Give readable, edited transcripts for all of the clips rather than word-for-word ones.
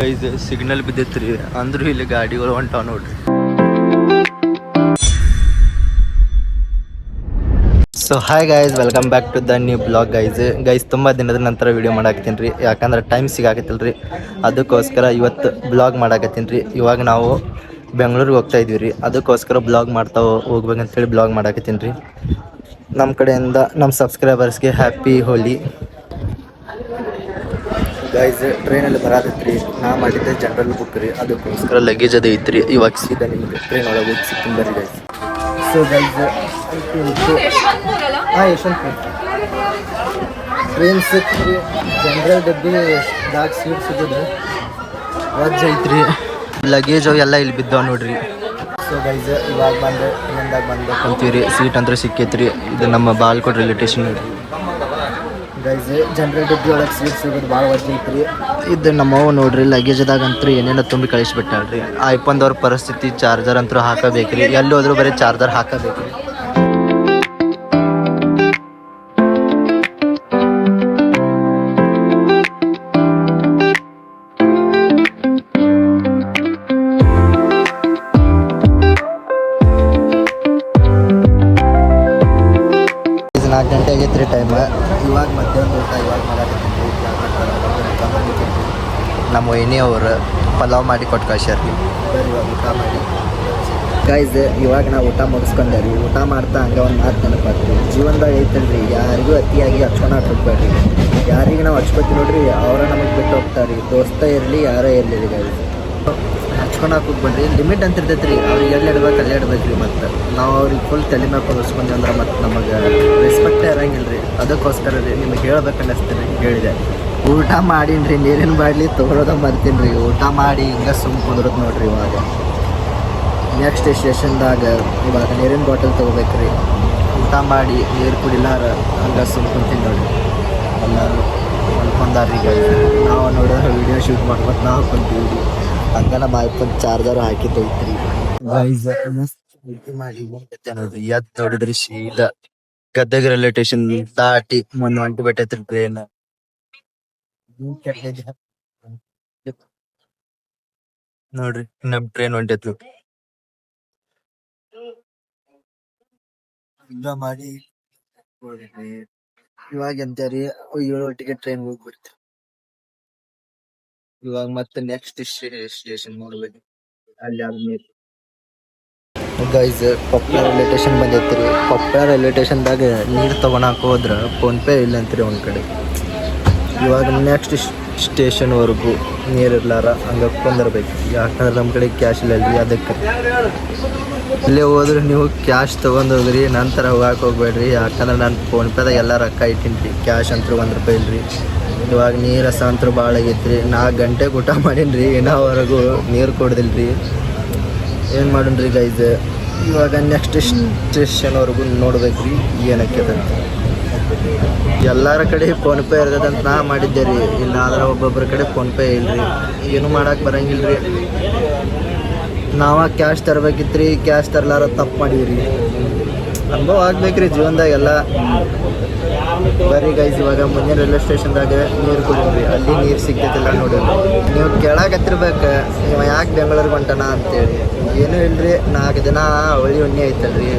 Guys signal ಬಿದ್ದೈತ್ರಿ ಅಂದ್ರೂ ಇಲ್ಲಿ ಗಾಡಿಗಳು ಹೊಂಟಾವ ನೋಡ್ರಿ. So hi guys, welcome back to the new blog. Guys ತುಂಬ ದಿನದ ನಂತರ ವಿಡಿಯೋ ಮಾಡಾಕತ್ತೀನಿ ರೀ, ಯಾಕಂದ್ರೆ ಟೈಮ್ ಸಿಗಾಕತ್ತಿಲ್ಲ ರೀ. ಅದಕ್ಕೋಸ್ಕರ ಇವತ್ತು ಬ್ಲಾಗ್ ಮಾಡಾಕತ್ತೀನಿ ರೀ. ಇವಾಗ ನಾವು ಬೆಂಗಳೂರಿಗೆ ಹೋಗ್ತಾ ಇದೀವಿ ರೀ, ಅದಕ್ಕೋಸ್ಕರ ಬ್ಲಾಗ್ ಮಾಡ್ತಾ ಹೋಗ್ಬೇಕಂತೇಳಿ ಬ್ಲಾಗ್ ಮಾಡಾಕತ್ತೀನಿ ರೀ. ನಮ್ಮ ಕಡೆಯಿಂದ ನಮ್ಮ ಸಬ್ಸ್ಕ್ರೈಬರ್ಸ್ಗೆ ಹ್ಯಾಪಿ ಹೋಲಿ. ಗೈಸ್ ಟ್ರೈನಲ್ಲಿ ಬರತ್ತೈತ್ರಿ, ನಾ ಮಾಡಿದ್ದೆ ಜನರಲ್ ಬುಕ್ ರೀ, ಅದಕ್ಕೋಸ್ಕರ ಲಗೇಜ್ ಅದು ಐತ್ರಿ. ಇವಾಗ ಸೀದಾ ನಿಮಗೆ ಟ್ರೈನ್ ಒಳಗೆ ಹೋಗಿ ಸಿಗ್ತೀನಿ ಬರ್ರಿ guys. So guys Yeshwantpur train ಸಿಕ್ತ್ರಿ. ಜನರಲ್ ಡಬ್ಬಿ ದಾಗ್ ಸೀಟ್ ಸಿಗೋದ್ರಿ, ವಜ್ಜ ಐತ್ರಿ. ಲಗೇಜ್ ಎಲ್ಲ ಇಲ್ಲಿ ಬಿದ್ದಾವ ನೋಡ್ರಿ. ಸೊ ಗೈಸ್ ಇವಾಗ ಬಂದು ಟ್ರೈನ್ದಾಗ ಬಂದು ಕುಂತೀವಿ. ಸೀಟ್ ಅಂದ್ರೆ ಸಿಕ್ಕೈತ್ರಿ. ಇದು ನಮ್ಮ ಬಾಲ್ಕೋಟ್ ರೈಲ್ವೆ ಸ್ಟೇಷನ್ ನೋಡ್ರಿ ಗೈಸ್. ಜನರಲ್ ಡಬ್ಬಿ ಒಳಗೆ ಸೀಟ್ ಸಿಗೋದು ಭಾಳ ವಜ್ಜ ಐತ್ರಿ. ಇದು ನಮ್ಮವ್ವ ನೋಡ್ರಿ, ಲಗೇಜ್ದಾಗ ಅಂತೂ ಏನೇನೋ ತುಂಬಿ ಕಳಿಸ್ಬಿಟ್ಟಾಳ್ರಿ. ಐಫೋನ್ದವ್ರ ಪರಿಸ್ಥಿತಿ ಚಾರ್ಜರ್ ಅಂತೂ ಹಾಕಬೇಕ್ರಿ, ಎಲ್ಲಿ ಹೋದ್ರು ಬರೀ ಚಾರ್ಜರ್ ಹಾಕಬೇಕ್ರಿ. ನಾಲ್ಕು ಗಂಟೆ ಆಗೈತ್ರಿ ಟೈಮ್. ಇವಾಗ ಮಧ್ಯಾಹ್ನ ಊಟ ಇವಾಗ ಮಾಡಾಕತ್ತೀನಿ. ನಮ್ಮ ವೈನಿ ಅವರು ಪಲಾವ್ ಮಾಡಿ ಕೊಟ್ಟು ಕಳ್ಸ್ಯಾರ್ರಿ. ಬರೀ ಇವಾಗ ಊಟ ಮಾಡಿ ಗೈಸ್. ಇವಾಗ ನಾವು ಊಟ ಮುಗಿಸ್ಕೊಂಡೆ ರೀ. ಊಟ ಮಾಡ್ತಾ ಹಂಗೆ ಒಂದು ಮಾತು ನೆನಪಾತ್ರಿ, ಜೀವನದಾಗ ಐತಲ್ರಿ, ಯಾರಿಗೂ ಅತಿಯಾಗಿ ಹಚ್ಕೊಳಕ್ಕೆ ಹೋಗ್ಬೇಡ್ರಿ. ಯಾರಿಗೆ ನಾವು ಹಚ್ಕೋತೀವಿ ನೋಡ್ರಿ, ಅವರ ನಮಗೆ ಬಿಟ್ಟು ಹೋಗ್ತಾರೆ. ದೋಸ್ತ ಇರಲಿ ಯಾರೇ ಇರಲಿ ರೀ ಗೈಸ್, ಹಚ್ಕೊಳಕ್ಕೆ ಹೋಗ್ಬೇಡ್ರಿ. ಲಿಮಿಟ್ ಅಂತ ಇರ್ತೈತೆ ರೀ, ಅವ್ರಿಗೆ ಎಲ್ಲಿ ಇಡ್ಬೇಕು ಅಲ್ಲೇ ಇಡ್ಬೇಕು ರೀ. ಮತ್ತು ನಾವು ಅವ್ರಿಗೆ ಫುಲ್ ತಲೆ ಮೇಲೆ ಕೊಡಿಸ್ಕೊಂಡ್ವಿ ಅಂದ್ರೆ ಮತ್ತು ನಮಗೆ ರೆಸ್ಪೆಕ್ಟೇ ಇರಂಗಿಲ್ಲ ರೀ. ಅದಕ್ಕೋಸ್ಕರ ರೀ ನಿಮಗೆ ಹೇಳ್ಬೇಕು ಅನ್ನಿಸ್ತೀನಿ ಹೇಳಿದೆ. ಊಟ ಮಾಡೀನಿ ರೀ, ನೀರಿನ ಬಾಡ್ಲಿ ತೊಗೊಳೋದ ಮರ್ತೀನಿ ರೀ. ಊಟ ಮಾಡಿ ಹಿಂಗೆ ಸುಮ್ಮ ಕುಂದ್ರದು ನೋಡ್ರಿ. ಇವಾಗ ನೆಕ್ಸ್ಟ್ ಸ್ಟೇಷನ್ದಾಗ ಇವಾಗ ನೀರಿನ ಬಾಟಲ್ ತೊಗೋಬೇಕು ರೀ. ಊಟ ಮಾಡಿ ನೀರು ಕುಡಿಲಾರ ಹಂಗೆ ಸುಮ್ಮ ಕುಂತೀನಿ ನೋಡ್ರಿ. ಎಲ್ಲರೂ ಮಲ್ಕೊಂಡಾರ್ರಿ ಗೈಸ್. ನಾವು ನೋಡಿದ್ರೆ ವಿಡಿಯೋ ಶೂಟ್ ಮಾಡ್ಬೇಕು ನಾವು ಕುಂತೀವಿ ರೀ. ಹಂಗೆ ನಮ್ಮ ಐಫೋನ್ ಚಾರ್ಜರ್ ಹಾಕಿದ್ದೈತ್ರಿ ಗೈಸ್. ಮಾಡಿ ನೋಡ್ರಿ, ಎದ್ದು ನೋಡಿದ್ರಿ ಶೀಲ ಗದಗ ರೈಲ್ವೆ ಸ್ಟೇಷನ್ ದಾಟಿ ಮುಂದೆ ಹೊಂಟಿ ಬಿಟ್ಟೈತ್ರಿ ಟ್ರೈನ್. ನೋಡ್ರಿ ನಮ್ ಟ್ರೈನ್ ಹೊಂಟೈತ್ರಿ. ಹಿಂಗ ಮಾಡಿ ಇವಾಗ ಎಂತಾರಿ 7 ಗಂಟೆಗೆ ಟ್ರೈನ್ ಹೋಗಿ ಬರ್ತೀವಿ. ಇವಾಗ ಮತ್ತೆ ನೆಕ್ಸ್ಟ್ ಸ್ಟೇಷನ್ ನೋಡ್ಬೇಕು ಅಲ್ಲಿ ಆದ್ಮೇಲೆ. ಗೈಸ್ ಕೊಪ್ಪಳ ರೈಲ್ವೆ ಸ್ಟೇಷನ್ ಬಂದೈತ್ರಿ. ಕೊಪ್ಪಳ ರೈಲ್ವೆ ಸ್ಟೇಷನ್ದಾಗ ನೀರು ತೊಗೊಳಕ್ಕೆ ಹೋದ್ರೆ ಫೋನ್ಪೇ ಇಲ್ಲ ಅಂತೀರಿ ಒಂದು ಕಡೆ. ಇವಾಗ ನೆಕ್ಸ್ಟ್ ಸ್ಟೇಷನ್ವರೆಗೂ ನೀರು ಇರ್ಲಾರ ಹಂಗೆ ಕುಂದಿರ್ಬೇಕು, ಯಾಕಂದ್ರೆ ನಮ್ಮ ಕಡೆ ಕ್ಯಾಶ್ ಇಲ್ಲ ರೀ. ಅದಕ್ಕೆ ಇಲ್ಲೇ ಹೋದ್ರೆ ನೀವು ಕ್ಯಾಶ್ ತೊಗೊಂಡು ಹೋಗ್ರಿ, ನಂತರ ಹೋಗಕ್ಕೆ ಹೋಗ್ಬೇಡ್ರಿ. ಯಾಕಂದ್ರೆ ನಾನು ಫೋನ್ಪೇದಾಗ ಎಲ್ಲ ರೊಕ್ಕ ಇಟ್ಟಿನಿ ರೀ, ಕ್ಯಾಶ್ ಅಂತೂ $1 ಇಲ್ರಿ. ಇವಾಗ ನೀರು ರಸ ಅಂತೂ ಭಾಳ ಆಗೈತ್ರಿ. 4 ಗಂಟೆಗೆ ಊಟ ಮಾಡೀನಿ ರೀ, ಇನ್ನೋವರೆಗೂ ನೀರು ಕೊಡ್ದಿಲ್ಲ ರೀ. ಏನು ಮಾಡೋಣ್ರಿ ಗೈಸ್. ಇವಾಗ ನೆಕ್ಸ್ಟ್ ಸ್ಟೇಷನ್ವರೆಗೂ ನೋಡ್ಬೇಕು ರೀ ಏನಕ್ಕೆ ಅಂತ. ಎಲ್ಲರ ಕಡೆ ಫೋನ್ಪೇ ಇರ್ತದಂತ ನಾ ಮಾಡಿದ್ದೆ ರೀ. ಇಲ್ಲಾದ್ರೆ ಒಬ್ಬೊಬ್ಬರ ಕಡೆ ಫೋನ್ಪೇ ಇಲ್ರಿ, ಏನು ಮಾಡಕ್ಕೆ ಬರಂಗಿಲ್ಲ ರೀ. ನಾವ ಕ್ಯಾಶ್ ತರಬೇಕಿತ್ತು ರೀ, ಕ್ಯಾಶ್ ತರಲಾರ ತಪ್ಪು ಮಾಡೀವಿ ರೀ. ಅನುಭವ ಆಗ್ಬೇಕ್ರಿ ಜೀವನದಾಗ ಎಲ್ಲ. ಬರೀ ಗೈಸ್ ಇವಾಗ ಮುಂದಿನ ರೈಲ್ವೆ ಸ್ಟೇಷನ್ದಾಗ ನೀರು ಕುಡಿದ್ರಿ, ಅಲ್ಲಿ ನೀರು ಸಿಗ್ತೈತಿಲ್ಲ ನೋಡಿರಿ. ನೀವು ಕೇಳಾಕತ್ತಿರ್ಬೇಕು ಇವ ಯಾಕೆ ಬೆಂಗಳೂರಿಗೆ ಹೊಂಟಾನ ಅಂತೇಳಿ. ಏನೂ ಇಲ್ರಿ, 4 ದಿನ ಅವಳಿ ಹುಣ್ಣಿ ಐತಲ್ರಿ,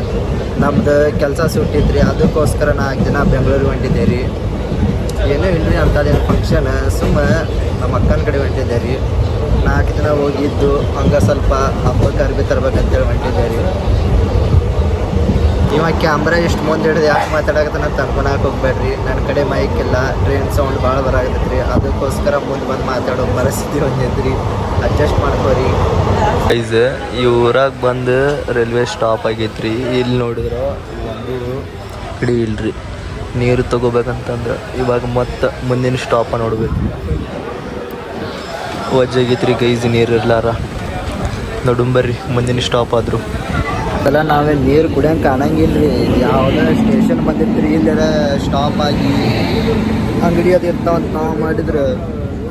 ನಮ್ದು ಕೆಲಸ ಸುಟ್ಟಿದ್ರಿ. ಅದಕ್ಕೋಸ್ಕರ 4 ದಿನ ಬೆಂಗಳೂರಿಗೆ ಹೊಂಟಿದ್ದೆ ರೀ. ಏನೂ ಇಲ್ರಿ ಅಂಥದ್ದೇನು ಫಂಕ್ಷನ್, ಸುಮ್ಮ ನಮ್ಮ ಅಕ್ಕನ ಕಡೆ ಹೊಂಟಿದ್ದೆ ರೀ. 4 ದಿನ ಹೋಗಿದ್ದು ಹಂಗೆ ಸ್ವಲ್ಪ ಹಬ್ಬಕ್ಕೆ ಅರ್ಬಿ ತರ್ಬೇಕಂತೇಳಿ ಹೊಂಟಿದ್ದೆ ರೀ. ಇವಾಗ ಕ್ಯಾಮ್ರಾ ಎಷ್ಟು ಮುಂದೆ ಹಿಡಿದು ಯಾಕೆ ಮಾತಾಡಕತ್ತಾನ ಅಂತ ಅನ್ಕೊಳಕ್ಕೆ ಹೋಗ್ಬೇಡ್ರಿ. ನನ್ನ ಕಡೆ ಮೈಕ್ ಇಲ್ಲ, ಟ್ರೈನ್ ಸೌಂಡ್ ಭಾಳ ಬರಾಕತ್ತೈತ್ರಿ. ಅದಕ್ಕೋಸ್ಕರ ಮುಂದೆ ಬಂದು ಮಾತಾಡೋ ಪರಿಸ್ಥಿತಿ ಹೊಂದೈತ್ರಿ, ಅಡ್ಜಸ್ಟ್ ಮಾಡ್ಕೋರಿ ಗೈಸ್. ಈ ಊರಾಗ ಬಂದು ರೈಲ್ವೆ ಸ್ಟಾಪ್ ಆಗೈತ್ರಿ. ಇಲ್ಲಿ ನೋಡಿದ್ರೆ ಒಂದು ಕಡೆ ಇಲ್ರಿ ನೀರು ತಗೋಬೇಕಂತಂದ್ರೆ. ಇವಾಗ ಮತ್ತೆ ಮುಂದಿನ ಸ್ಟಾಪ ನೋಡ್ಬೇಕು. ವಜ್ಜಾಗೈತ್ರಿ ಗೈಸ್ ನೀರು ಇರ್ಲಾರ. ನೋಡುಂಬರ್ರಿ ಮುಂದಿನ ಸ್ಟಾಪ್ ಆದ್ರು. ಎಲ್ಲ ನಾವೇ ನೀರು ಕುಡಿಯೋಂಗೆ ಕಾಣಂಗಿಲ್ಲ ರೀ. ಯಾವುದೇ ಸ್ಟೇಷನ್ ಬಂದಿರ್ತೀರಿ, ಇಲ್ಲೆಲ್ಲ ಸ್ಟಾಪ್ ಆಗಿ ಅಂಗಡಿ ಅದು ಇರ್ತಾವಂತ ನಾವು ಮಾಡಿದ್ರೆ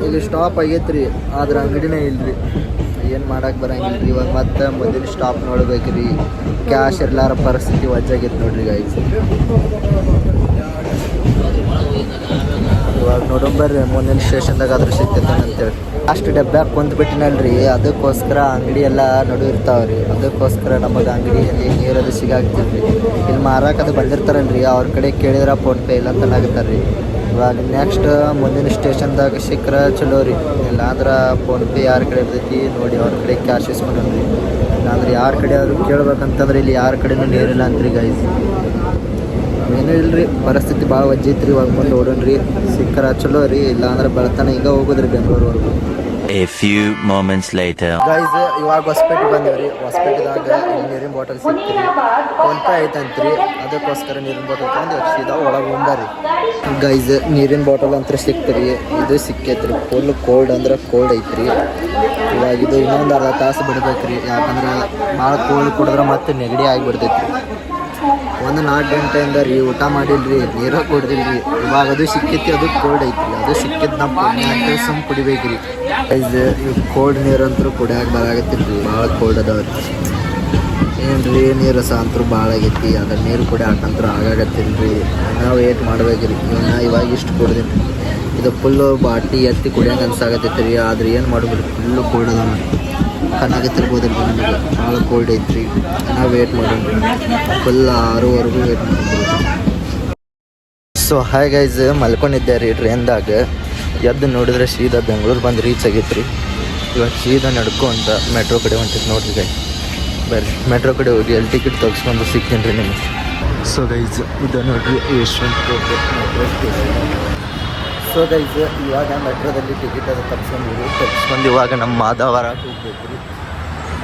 ಇಲ್ಲಿ ಸ್ಟಾಪ್ ಆಗೈತ್ರಿ, ಆದ್ರೆ ಅಂಗಡಿನೇ ಇಲ್ರಿ. ಏನು ಮಾಡಕ್ಕೆ ಬರಂಗಿಲ್ಲ ರೀ. ಇವಾಗ ಮತ್ತೆ ಮುಂದಿನ ಸ್ಟಾಪ್ ನೋಡ್ಬೇಕು ರೀ. ಕ್ಯಾಶ್ ಇರ್ಲಾರ ಪರಿಸ್ಥಿತಿ ವಜ್ಜಾಗೈತೆ ನೋಡ್ರಿ ಗೈಸ್. ಇವಾಗ ನೋಡೋಣ ಬರ್ರಿ ಮುಂದಿನ ಸ್ಟೇಷನ್ದಾಗ ಆದ್ರೂ ಸಿಗ್ತೈತೆ ಅಂತೇಳಿ. ಅಷ್ಟು ಡಬ್ಬ್ಯಾಗ ಕುಂತ್ಬಿಟ್ಟಿನಲ್ರಿ, ಅದಕ್ಕೋಸ್ಕರ ಅಂಗಡಿ ಎಲ್ಲ ನಡು ಇರ್ತಾವ್ರಿ. ಅದಕ್ಕೋಸ್ಕರ ನಮಗೆ ಅಂಗಡಿಯಲ್ಲಿ ನೀರದು ಸಿಗಾಕ್ತಿಲ್ರಿ. ಇಲ್ಲಿ ಮಾರಾಕದು ಬಂದಿರ್ತಾರಲ್ರಿ, ಅವ್ರ ಕಡೆ ಕೇಳಿದ್ರೆ ಫೋನ್ಪೇ ಇಲ್ಲ ಅಂತ ಆಗುತ್ತಾರೆ ರೀ. ಇವಾಗ ನೆಕ್ಸ್ಟ್ ಮುಂದಿನ ಸ್ಟೇಷನ್ದಾಗ ಸಿಕ್ಕರೆ ಚಲೋ ರೀ. ಇಲ್ಲಾಂದ್ರೆ ಫೋನ್ಪೇ ಯಾರ ಕಡೆ ಇರ್ತೈತಿ ನೋಡಿ ಅವ್ರ ಕಡೆ ಕ್ಯಾಶ್ ಇಸ್ಕೊಂಡ್ರಿ. ಇಲ್ಲಾಂದ್ರೆ ಯಾರ ಕಡೆ ಅವರು ಕೇಳ್ಬೇಕಂತಂದ್ರೆ ಇಲ್ಲಿ ಯಾರ ಕಡೆನೂ ನೀರಿಲ್ಲ ಅಂತ್ರಿ ಗೈಸ್. ಏನೂ ಇಲ್ರಿ, ಪರಿಸ್ಥಿತಿ ಭಾಳ ವಜ್ಜೈತ್ರಿ. ಇವಾಗ ಮುಂದೆ ಓಡೋಣ್ರಿ, ಸಿಕ್ಕರ ಚಲೋ ರೀ. ಇಲ್ಲಾಂದ್ರೆ ಬೆಳತಾನೆ ಈಗ ಹೋಗೋದ್ರಿ ಬೆಂಗಳೂರವರೆಗೂ. A few moments later. Guys ಇವಾಗ ಹೊಸಪೇಟೆ ಬಂದೇವ್ರಿ. ಹೊಸಪೇಟೆದಾಗ ನೀರಿನ ಬಾಟಲ್ ಸಿಕ್ತಿರಿ, ಫೋನ್ಪೇ ಐತಂತ್ರಿ. ಅದಕ್ಕೋಸ್ಕರ ನೀರಿನ ಬಾಟಲ್ ತೊಗೊಂಡು ಸೀದಾ ಒಳಗೆ ಹೋಗ್ಬಾರಿ. ಗೈಸ್ ನೀರಿನ ಬಾಟಲ್ ಅಂತ ಸಿಕ್ತಿರಿ, ಇದು ಸಿಕ್ಕೈತ್ರಿ. ಫುಲ್ ಕೋಲ್ಡ್ ಅಂದ್ರೆ ಕೋಲ್ಡ್ ಐತ್ರಿ. ಇವಾಗ ಇದು ಇನ್ನೊಂದು ಅರ್ಧ ತಾಸು ಬಿಡ್ಬೇಕ್ರಿ, ಯಾಕಂದ್ರೆ ಭಾಳ ಕೋಲ್ಡ್ ಕುಡಿದ್ರೆ ಮತ್ತೆ ನೆಗಡಿ ಆಗಿಬಿಡ್ತೈತ್ರಿ. ಒಂದು 4 ಗಂಟೆಯಿಂದ ರೀ ಊಟ ಮಾಡಿಲ್ರಿ, ನೀರ ಕುಡ್ದಿಲ್ರಿ. ಇವಾಗ ಅದು ಸಿಕ್ಕೈತಿ, ಅದು ಕೋಲ್ಡ್ ಐತ್ರಿ. ಅದು ಸಿಕ್ಕಿದ್ದು ನಮ್ಮ ಪುಣ್ಯ ಸುಮ್ಮ ಕುಡಿಬೇಕ್ರಿ. ಗೈಸ್ ಇವು ಕೋಲ್ಡ್ ನೀರಂತರೂ ಕುಡಿಯಾಕ ಬರಾಗತ್ತಿಲ್ರಿ, ಭಾಳ ಕೋಲ್ಡ್ ಅದಾವ್ರಿ. ಏನ್ರಿ ನೀರು ಸಹ ಅಂತರೂ ಭಾಳ ಆಗೈತಿ, ಅದ್ರ ನೀರು ಕುಡಿಯಾಕಂತೂ ಆಗಾಗತ್ತಿಲ್ರಿ. ನಾವು ಏಟ್ ಮಾಡ್ಬೇಕ್ರಿ. ಇವಾಗ ಇಷ್ಟು ಕುಡ್ದೀನಿ, ಇದು ಫುಲ್ಲು ಬಾಟಿ ಎತ್ತಿ ಕುಡಿಯಂಗೆ ಅನ್ಸಾಗತ್ತೈತಿ ರೀ. ಆದ್ರೆ ಏನು ಮಾಡ್ಬೇಡಿ, ಫುಲ್ಲು ಕೋಲ್ಡ್ ಅದಾವ. ಕಣ್ಣಾಗತ್ತಿರ್ಬೋದ್ರಿ ನಮಗೆ, ಭಾಳ ಕೋಲ್ಡ್ ಐತ್ರಿ. ನಾವು ವೇಟ್ ಮಾಡೋಣ್ರಿ, ಫುಲ್ 6ವರೆಗೂ ವೇಟ್ ಮಾಡಿದ್ರಿ. ಸೊ ಹಾಯ್ ಗೈಸ್, ಮಲ್ಕೊಂಡಿದ್ದೆ ರೀ ಟ್ರೈನ್ದಾಗ. ಎದ್ದು ನೋಡಿದ್ರೆ ಸೀದಾ ಬೆಂಗಳೂರು ಬಂದು ರೀಚ್ ಆಗೈತ್ರಿ. ಇವಾಗ ಸೀದಾ ನಡ್ಕೊಂತ ಮೆಟ್ರೋ ಕಡೆ ಹೊಂಟಿದ್ದು ನೋಡ್ರಿ ಗೈಸ್. ಬರ್ರಿ ಮೆಟ್ರೋ ಕಡೆ ಹೋಗಿ ಅಲ್ಲಿ ಟಿಕೆಟ್ ತೆಗ್ಸ್ಕೊಂಡು ಸಿಗ್ತೀನಿ ರೀ ನಿಮಗೆ. ಸೊ ಗೈಸ್ ಇದು ನೋಡ್ರಿ Yeshwantpur metro station. So guys ಇವಾಗ ಮೆಟ್ರೋದಲ್ಲಿ ಟಿಕೆಟ್ ಅದು ತೆಗ್ಸ್ಕೊಂಡು ಇವಾಗ ನಮ್ಮ ಮಾಧವರ ಹೋಗ್ಬೇಕು ರೀ.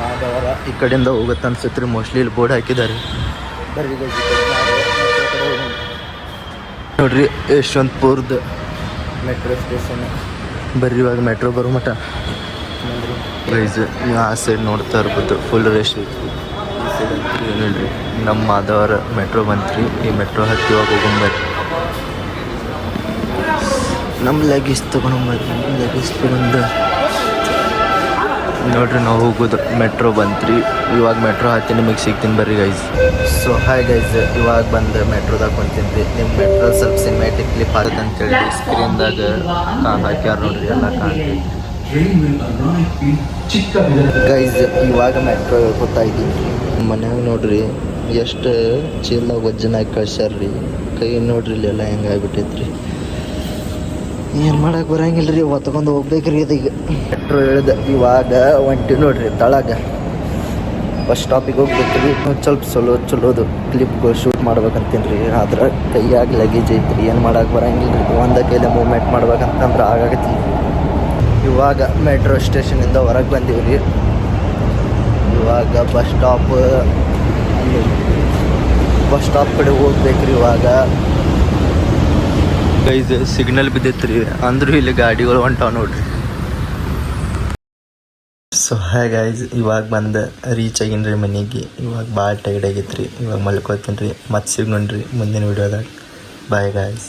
ಮಾಧವರ ಈ ಕಡೆಯಿಂದ ಹೋಗುತ್ತೆ ಅನ್ಸುತ್ತೆ ರೀ, ಮೋಸ್ಟ್ಲಿ ಇಲ್ಲಿ ಬೋರ್ಡ್ ಹಾಕಿದ್ದಾರೆ. ಬರ್ರಿ ಗೈಸ್ ನೋಡ್ರಿ ಯಶವಂತಪುರದ ಮೆಟ್ರೋ ಸ್ಟೇಷನ್. ಬರ್ರಿ ಇವಾಗ ಮೆಟ್ರೋ ಬರೋ ಮಟ ಗೈಸ್ ನೀವು ಆ ಸೈಡ್ ನೋಡ್ತಾ ಇರ್ಬೋದು, ಫುಲ್ ರಶ್ ಐತಿ. ಈ ಸೈಡ್ ಅಂತೂ ಏನಿಲ್ರಿ, ನಮ್ಮ ಮಾಧವರ ಮೆಟ್ರೋ ಬಂತ್ರಿ. ಈ ಮೆಟ್ರೋ ಹತ್ತಿ ಇವಾಗ ಹೋಗೊಂಬರ್ರಿ. ನಮ್ಮ ಲಗೇಜ್ ತೊಗೊಂಡ್ಬರ್ರಿ. ಲಗೇಜ್ ತೊಗೊಂಡು ನೋಡ್ರಿ ನಾವು ಹೋಗೋದು ಮೆಟ್ರೋ ಬಂತ್ರಿ. ಇವಾಗ ಮೆಟ್ರೋ ಹತ್ತಿ ನಿಮಗೆ ಸಿಗ್ತೀನಿ ಬರ್ರಿ ಗೈಸ್. ಸೊ ಹಾಯ್ ಗೈಸ್, ಇವಾಗ ಬಂದು ಮೆಟ್ರೋದಾಗ ಕುಂತೀನಿ ರೀ. ನಿಮ್ಮ ಮೆಟ್ರೋ ಸ್ವಲ್ಪ ಸಿನಿಮ್ಯಾಟಿಕ್ ಕ್ಲಿಪ್ ಆಗುತ್ತೆ ಅಂತೇಳಿ ಸ್ಕ್ರೀನ್ದಾಗ ಹಾಕ್ಯಾರ ನೋಡ್ರಿ, ಎಲ್ಲ ಕಾಣ್ತೀವಿ ಗೈಸ್. ಇವಾಗ ಮೆಟ್ರೋ ಗೊತ್ತಾಯ್ತೀನಿ ರೀ. ಮನ್ಯಾಗ ನೋಡ್ರಿ ಎಷ್ಟು ಚೀಲ್ದಾಗ ವಜ್ಜನಾಗಿ ಕಳ್ಸ್ಯಾರ್ರಿ. ಕೈ ನೋಡ್ರಿ ಇಲ್ಲೆಲ್ಲ ಹೆಂಗಾಗ್ಬಿಟ್ಟೈತ್ರಿ. ಏನು ಮಾಡಕ್ಕೆ ಬರಂಗಿಲ್ಲ ರೀ, ಹೊತ್ಕೊಂಡು ಹೋಗ್ಬೇಕ್ರಿ. ಇದೀಗ ಮೆಟ್ರೋ ಇಳ್ದು ಇವಾಗ ಒಂಟಿ ನೋಡ್ರಿ ತಳಗ ಬಸ್ ಸ್ಟಾಪಿಗೆ ಹೋಗ್ಬೇಕು ರೀ. ಸ್ವಲ್ಪ ಚಲೋದು ಕ್ಲಿಪ್ಗಳು ಶೂಟ್ ಮಾಡ್ಬೇಕಂತೀನಿ ರೀ. ಆದ್ರೆ ಕೈಯಾಗ ಲಗೇಜ್ ಐತ್ರಿ, ಏನು ಮಾಡಕ್ಕೆ ಬರಂಗಿಲ್ಲ ರೀ. ಒಂದ ಕೈಲೇ ಮೂವ್ಮೆಂಟ್ ಮಾಡ್ಬೇಕಂತಂದ್ರೆ ಆಗಾಗತ್ತಿಲ್ಲ. ಇವಾಗ ಮೆಟ್ರೋ ಸ್ಟೇಷನಿಂದ ಹೊರಗೆ ಬಂದೀವಿ ರೀ. ಇವಾಗ ಬಸ್ ಸ್ಟಾಪ್ ಕಡೆ ಹೋಗ್ಬೇಕ್ರಿ. ಇವಾಗ ಗೈಸ್ ಸಿಗ್ನಲ್ ಬಿದ್ದೈತ್ರಿ, ಅಂದ್ರೂ ಇಲ್ಲಿ ಗಾಡಿಗಳು ಹೊಂಟಾವ ನೋಡ್ರಿ. ಸೊ ಹಾಯ್ ಗೈಸ್, ಇವಾಗ ಬಂದು ರೀಚ್ ಆಗೀನಿ ರೀ ಮನೆಗೆ. ಇವಾಗ ಭಾಳ ಟೈರ್ಡ್ ಆಗೈತ್ರಿ. ಇವಾಗ ಮಲ್ಕೋತೀನಿ ರೀ. ಮತ್ತೆ ಸಿಗೋಣ್ರಿ ಮುಂದಿನ ವೀಡಿಯೋದಾಗ. Bye guys.